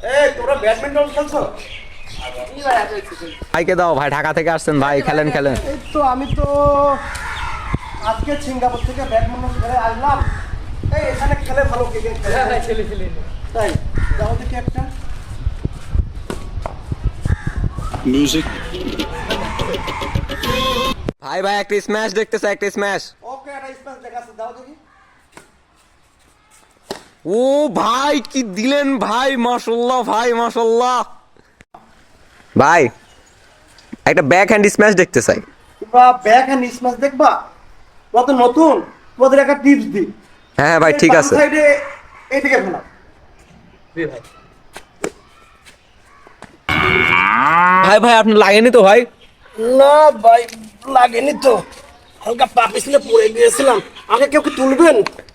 এই তোরা ব্যাডমিন্টন খেলছো? ভাইকে দাও, ভাই ঢাকা থেকে আসছেন, ভাই খেলেন খেলেন। এই তো আমি তো আজকে সিঙ্গাপুর থেকে ব্যাডমিন্টন খেলে আসলাম। এই এখানে খেলে ভালো কে কে খেলে? হ্যাঁ খেলে খেলে তাই যাও দেখি একটা। ভাই ভাই একটা স্ম্যাশ দেখতে চাই, একটা স্ম্যাশ। ওকে একটা স্পেস দেখাচ্ছে, দাও দেখি। ও ভাই কি দিলেন ভাই, মাশাআল্লাহ ভাই মাশাআল্লাহ। ভাই একটা ব্যাক হ্যান্ড স্ম্যাশ দেখতে চাই। তোমরা ব্যাক হ্যান্ড স্ম্যাশ দেখবা? কত নতুন, তোমাদের একটা টিপস দিই। হ্যাঁ হ্যাঁ ভাই ঠিক আছে। সাইডে এইদিকে ফেলা। ভাই ভাই আপনি লাগেনি তো ভাই? না ভাই লাগেনি তো, হালকা পা পিছলে পড়ে গিয়েছিলাম। আগে কেউ কি তুলবেন?